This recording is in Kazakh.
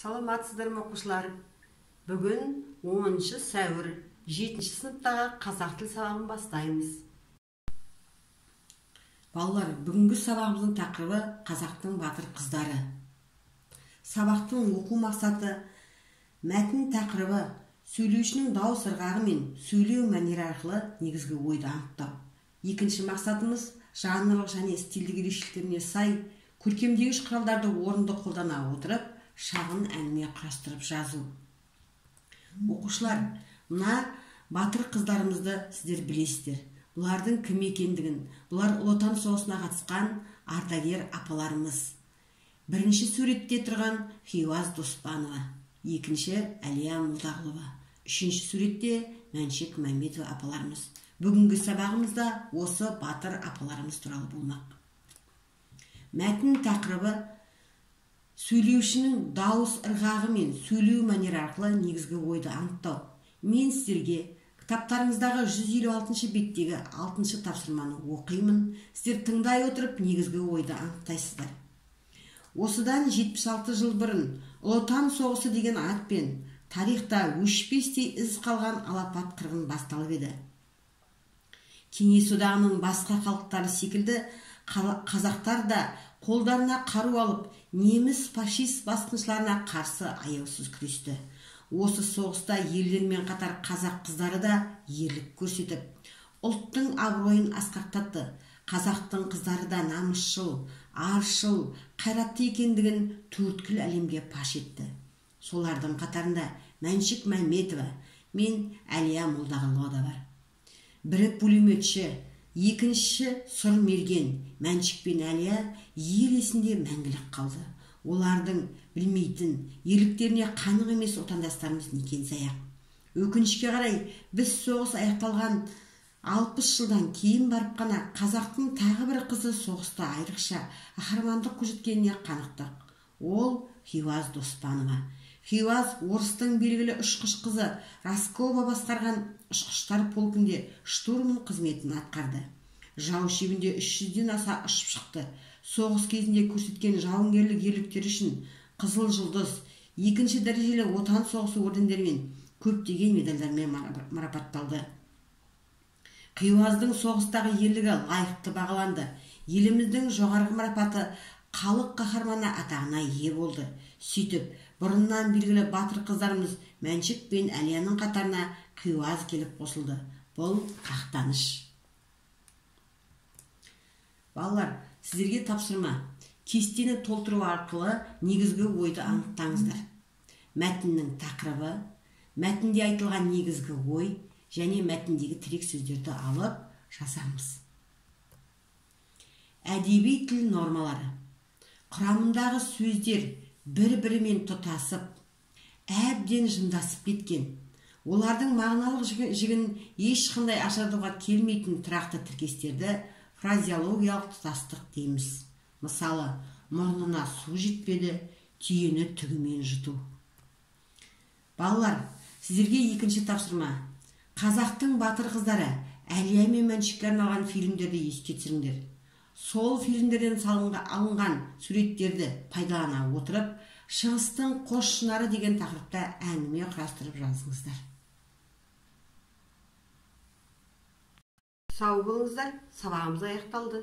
Саламатсыздар ма оқушылар? Бүгін 10 сәуір 7 сыныптағы қазақ тіл сабағын бастаймыз. Балалар, бүгінгі сабағымыздың тақырыбы қазақтың батыр қыздары. Сабақтың оқу мақсаты мәтін тақырыбы сөйлеушінің дауыс ырғағы мен сөйлеу мәнері арқылы негізгі ойды анықтау. Екінші мақсатымыз жанрлық және стильдік ерекшеліктеріне сай көркемдегіш құралдарды орынды қолдана отырып шағын әңгіме құрастырып жазу. Оқушылар, мына батыр қыздарымызды сіздер білесіздер. Бұлардың кім екендігін, бұлар Ұлы Отан соғысына қатысқан ардагер апаларымыз. Бірінші суретте тұрған Хиуаз Доспанова, екінші Әлия Молдағұлова, үшінші суретте Мәншек Мәметова апаларымыз. Бүгінгі сабағымызда осы батыр апаларымыз туралы болмақ. Мәтін тақырыбы сөйлеушінің дауыс ырғағы мен сөйлеу мәнері арқылы негізгі ойды анықтау. Мен сіздерге кітаптарыңыздағы 156 беттегі 6 тапсырманы оқимын. Сіздер тыңдай отырып негізгі ойды анықтайсыздар. Осыдан 76 жыл бұрын Ұлы Отан соғысы деген атпен тарихта өшпестей із қалған алапат қырғын басталып еді. Кеңес одағының басқа халықтары секілді қазақтар да қолдарына қару алып, неміс фашист басқыншыларына қарсы аяусыз күресті. Осы соғыста ерлермен қатар қазақ қыздары да ерлік көрсетіп, ұлттың абыройын асқақтатты. Қазақтың қыздары да намысшыл, аршыл, қайратты екендігін төрткіл әлемге паш етті. Солардың қатарында Мәншек Мәметова мен Әлия Молдағұлова да бар. Бірі пулеметші, екінші сұр мерген. Мәншек пен Әлия ел есінде мәңгілік қалды. Олардың білмейтін, ерліктеріне қанық емес отандастарымыз некен саяқ. Өкінішке қарай, біз соғыс аяқталған 60 жылдан кейін барып қана қазақтың тағы бір қызы соғыста айрықша қаһармандық көрсеткеніне қанықтық. Ол Хиуаз Доспанова. Хиуаз орыстың белгілі ұшқыш қызы Раскова басқарған ұшқыштар полкінде штурман қызметін атқарды. Жау шебінде 300-ден аса ұшып шықты. Соғыс кезінде көрсеткен жауынгерлік ерліктері үшін Қызыл жұлдыз, 2-ші дәрежелі Отан соғысы ордендерімен көптеген медальдармен марапатталды. Хиуаздың соғыстағы ерлігі лайықты бағаланды. Еліміздің жоғарғы марапаты халық қаһарманы атағына ие болды. Сөйтіп, бұрыннан белгілі батыр қыздарымыз Мәншек пен Әлияның қатарына Хиуаз келіп қосылды. Бұл қақтаныш. Балалар, сіздерге тапсырма. Кестені толтыру арқылы негізгі ойды анықтаңыздар. Мәтіннің тақырыбы, мәтінде айтылған негізгі ой және мәтіндегі тірек сөздерді алып жазамыз. Әдеби тіл нормалары. Құрамындағы сөздер бір-бірімен тұтасып, әбден жымдасып кеткен. Олардың мағыналық жігін ешқандай ажыратуға келмейтін тұрақты тіркестерді фразеологиялық тұтастық дейміз. Мысалы, мұрнына су жетпеді, түйені түгімен жұту. Балалар, сіздерге екінші тапсырма. Қазақтың батыр қыздары Әлия мен Мәншекке арналған фильмдерді еске түсіріңдер. Сол фильмдерден алынған суреттерді пайдалана отырып, Шығыстың қос шынары деген тақырыпта әңгіме құрастырып жазыңыздар. Сау болыңыздар, сабағымыз аяқталды.